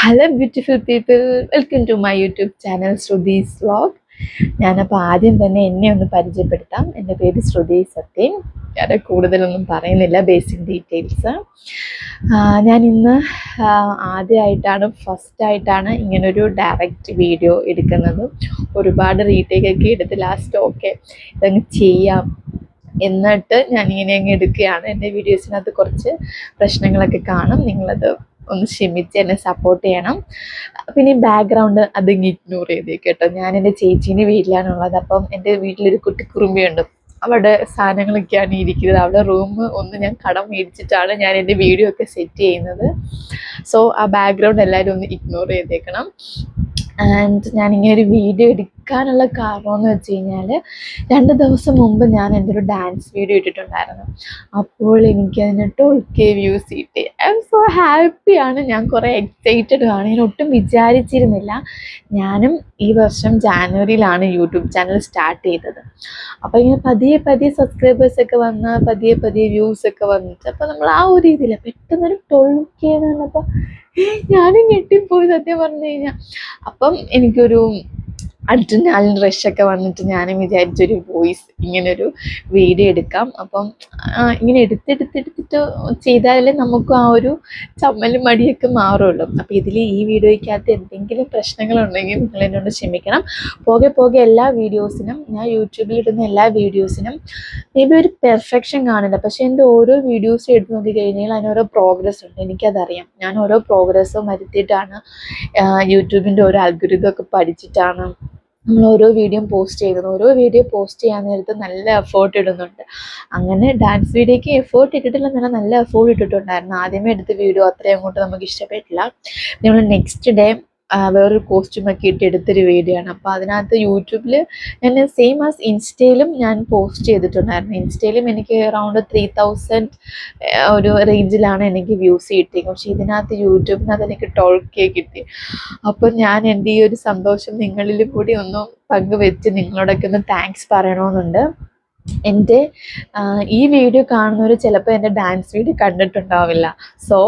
Hello beautiful people, welcome to my YouTube channel Shruthi's vlog. ഞാനപ്പോൾ ആദ്യം തന്നെ എന്നെ ഒന്ന് പരിചയപ്പെടുത്താം. എൻ്റെ പേര് ശ്രുതി സത്യൻ. ഞാൻ കൂടുതലൊന്നും പറയുന്നില്ല, ബേസിക് ഡീറ്റെയിൽസ്. ഞാൻ ഇന്ന് ഫസ്റ്റായിട്ടാണ് ഇങ്ങനൊരു ഡയറക്റ്റ് വീഡിയോ എടുക്കുന്നത്. ഒരുപാട് റീടേക്കൊക്കെ എടുത്ത് ലാസ്റ്റ് ഓക്കെ ഇതങ്ങ് ചെയ്യാം എന്നിട്ട് ഞാനിങ്ങനെ അങ്ങ് എടുക്കുകയാണ്. എൻ്റെ വീഡിയോസിനകത്ത് കുറച്ച് പ്രശ്നങ്ങളൊക്കെ കാണും, നിങ്ങളത് ഒന്ന് ക്ഷമിച്ച് എന്നെ സപ്പോർട്ട് ചെയ്യണം. പിന്നെ ബാക്ക്ഗ്രൗണ്ട് അതിങ്ങ് ഇഗ്നോർ ചെയ്തേക്ക് കേട്ടോ. ഞാൻ എൻ്റെ ചേച്ചീൻ്റെ വീട്ടിലാണുള്ളത്. അപ്പം എൻ്റെ വീട്ടിലൊരു കുട്ടി കുറുമ്പിയുണ്ട്. അവിടെ സാധനങ്ങളൊക്കെയാണ് ഇരിക്കുന്നത്. അവിടെ റൂം ഒന്ന് ഞാൻ കടം മേടിച്ചിട്ടാണ് ഞാൻ എൻ്റെ വീഡിയോ ഒക്കെ സെറ്റ് ചെയ്യുന്നത്. സോ ആ ബാക്ക്ഗ്രൗണ്ട് എല്ലാവരും ഒന്ന് ഇഗ്നോർ ചെയ്തേക്കണം. ആൻഡ് ഞാനിങ്ങനെ ഒരു വീഡിയോ എടുക്കാനുള്ള കാരണം എന്ന് വെച്ച് കഴിഞ്ഞാൽ 2 ദിവസം മുമ്പ് ഞാൻ എൻ്റെ ഒരു ഡാൻസ് വീഡിയോ ഇട്ടിട്ടുണ്ടായിരുന്നു. അപ്പോൾ എനിക്കതിന് 12K വ്യൂസ് കിട്ടി. ഐ എം സോ ഹാപ്പിയാണ്. ഞാൻ കുറേ എക്സൈറ്റഡ് ആണ്. ഞാൻ ഒട്ടും വിചാരിച്ചിരുന്നില്ല. ഞാനും ഈ വർഷം ജാനുവരിയിലാണ് യൂട്യൂബ് ചാനൽ സ്റ്റാർട്ട് ചെയ്തത്. അപ്പോൾ ഇങ്ങനെ പതിയെ സബ്സ്ക്രൈബേഴ്സൊക്കെ വന്ന് പതിയെ വ്യൂസൊക്കെ വന്നിട്ട് അപ്പോൾ നമ്മൾ ആ ഒരു രീതിയിൽ പെട്ടെന്നൊരു 12K എന്ന് പറഞ്ഞപ്പോൾ ഞാനും ഞെട്ടിപ്പോയി സത്യം പറഞ്ഞു കഴിഞ്ഞാൽ. അപ്പം എനിക്കൊരു അഡ്രിനാലിൻ റഷൊക്കെ വന്നിട്ട് ഞാനും വിചാരിച്ചൊരു വോയിസ് ഇങ്ങനൊരു വീഡിയോ എടുക്കാം. അപ്പം ഇങ്ങനെ എടുത്തിട്ട് ചെയ്താലേ നമുക്ക് ആ ഒരു ചമ്മലും മടിയൊക്കെ മാറുള്ളൂ. അപ്പോൾ ഈ വീഡിയോയ്ക്കകത്ത് എന്തെങ്കിലും പ്രശ്നങ്ങളുണ്ടെങ്കിൽ നിങ്ങൾ എന്നോട് ക്ഷമിക്കണം. പോകെ എല്ലാ വീഡിയോസിനും, ഞാൻ യൂട്യൂബിലിടുന്ന എല്ലാ വീഡിയോസിനും മേ ബി ഒരു പെർഫെക്ഷൻ കാണില്ല. പക്ഷേ എൻ്റെ ഓരോ വീഡിയോസും എടുത്ത് നോക്കിക്കഴിഞ്ഞാൽ അതിനോരോ പ്രോഗ്രസ് ഉണ്ട്. എനിക്കതറിയാം. ഞാൻ ഓരോ പ്രോഗ്രസ്സും വരുത്തിയിട്ടാണ് യൂട്യൂബിൻ്റെ ഓരോ അൽഗോരിതമൊക്കെ പഠിച്ചിട്ടാണ് നമ്മൾ ഓരോ വീഡിയോ പോസ്റ്റ് ചെയ്യുന്നത്. ഓരോ വീഡിയോ പോസ്റ്റ് ചെയ്യാൻ നേരത്ത് നല്ല എഫേർട്ട് ഇടുന്നുണ്ട്. അങ്ങനെ ഡാൻസ് വീഡിയോയ്ക്ക് എഫേർട്ട് ഇട്ടിട്ടില്ലെന്നല്ല, നല്ല എഫേർട്ട് ഇട്ടിട്ടുണ്ടായിരുന്നു. ആദ്യമേ എടുത്ത വീഡിയോ അത്രയും അങ്ങോട്ട് നമുക്ക് ഇഷ്ടപ്പെട്ടില്ല. നമ്മൾ നെക്സ്റ്റ് ഡേ വേറൊരു കോസ്റ്റ്യൂമൊക്കെ എടുത്തൊരു വീഡിയോ ആണ്. അപ്പോൾ അതിനകത്ത് യൂട്യൂബിൽ ഞാൻ സെയിം ആസ് ഇൻസ്റ്റയിലും ഞാൻ പോസ്റ്റ് ചെയ്തിട്ടുണ്ടായിരുന്നു. ഇൻസ്റ്റയിലും എനിക്ക് അറൗണ്ട് 3000 ഒരു റേഞ്ചിലാണ് എനിക്ക് വ്യൂസ് കിട്ടിയത്. പക്ഷേ ഇതിനകത്ത് യൂട്യൂബിനകത്ത് എനിക്ക് 12K കിട്ടി. അപ്പോൾ ഞാൻ എൻ്റെ ഈ ഒരു സന്തോഷം നിങ്ങളിലും കൂടി ഒന്ന് പങ്കുവെച്ച് നിങ്ങളോടൊക്കെ ഒന്ന് താങ്ക്സ് പറയണമെന്നുണ്ട്. എൻ്റെ ഈ വീഡിയോ കാണുന്നവർ ചിലപ്പോൾ എൻ്റെ ഡാൻസ് വീഡിയോ കണ്ടിട്ടുണ്ടാവില്ല. So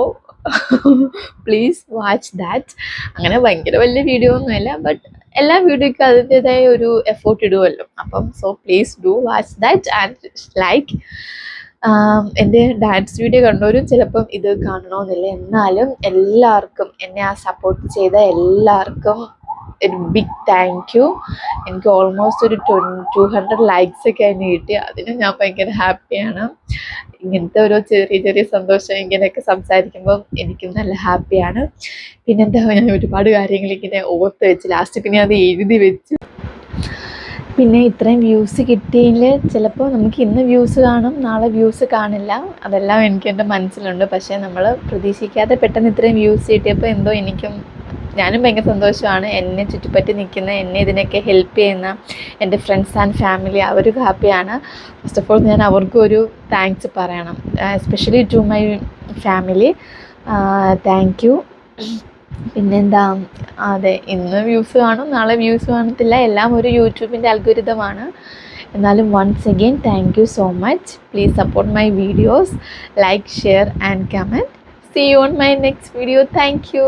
please watch that. അങ്ങനെ ഭയങ്കര വലിയ വീഡിയോ ഒന്നുമല്ല, ബട്ട് എല്ലാ വീഡിയോയ്ക്കും അതിൻ്റെതായ ഒരു എഫേർട്ട് ഇടുമല്ലോ. അപ്പം so please do watch that and like. എൻ്റെ ഡാൻസ് വീഡിയോ കണ്ടവരും ചിലപ്പം ഇത് കാണണമെന്നില്ല. എന്നാലും എല്ലാവർക്കും, എന്നെ സപ്പോർട്ട് ചെയ്ത എല്ലാവർക്കും ഒരു ബിഗ് താങ്ക് യു. എനിക്ക് ഓൾമോസ്റ്റ് ഒരു 200 ലൈക്സ് ഒക്കെ അതിന് കിട്ടി. അതിന് ഞാൻ ഭയങ്കര ഹാപ്പിയാണ്. ഇങ്ങനത്തെ ഓരോ ചെറിയ സന്തോഷം ഇങ്ങനെയൊക്കെ സംസാരിക്കുമ്പം എനിക്കും നല്ല ഹാപ്പിയാണ്. പിന്നെന്താ, ഞാൻ ഒരുപാട് കാര്യങ്ങൾ ഇങ്ങനെ ഓർത്ത് വെച്ച് ലാസ്റ്റ് പിന്നെ അത് എഴുതി വെച്ചു. പിന്നെ ഇത്രയും വ്യൂസ് കിട്ടിയതിൽ ചിലപ്പോൾ നമുക്ക് ഇന്ന് വ്യൂസ് കാണും, നാളെ വ്യൂസ് കാണില്ല. അതെല്ലാം എനിക്ക് എൻ്റെ മനസ്സിലുണ്ട്. പക്ഷേ നമ്മൾ പ്രതീക്ഷിക്കാതെ പെട്ടെന്ന് ഇത്രയും വ്യൂസ് കിട്ടിയപ്പോൾ എന്തോ ഞാനും ഭയങ്കര സന്തോഷമാണ്. എന്നെ ചുറ്റിപ്പറ്റി നിൽക്കുന്ന, എന്നെ ഇതിനൊക്കെ ഹെൽപ്പ് ചെയ്യുന്ന എൻ്റെ ഫ്രണ്ട്സ് ആൻഡ് ഫാമിലി, അവരും ഹാപ്പിയാണ്. ഫസ്റ്റ് ഓഫ് ഓൾ ഞാൻ അവർക്കും ഒരു താങ്ക്സ് പറയണം, especially to my family. Thank you. പിന്നെന്താ, അതെ, ഇന്ന് വ്യൂസ് കാണും, നാളെ വ്യൂസ് കാണത്തില്ല. എല്ലാം ഒരു യൂട്യൂബിൻ്റെ അൽഗോരിതമാണ്. എന്നാലും once again thank you so much. Please support my videos, like, share and comment. See you on my next video. Thank you.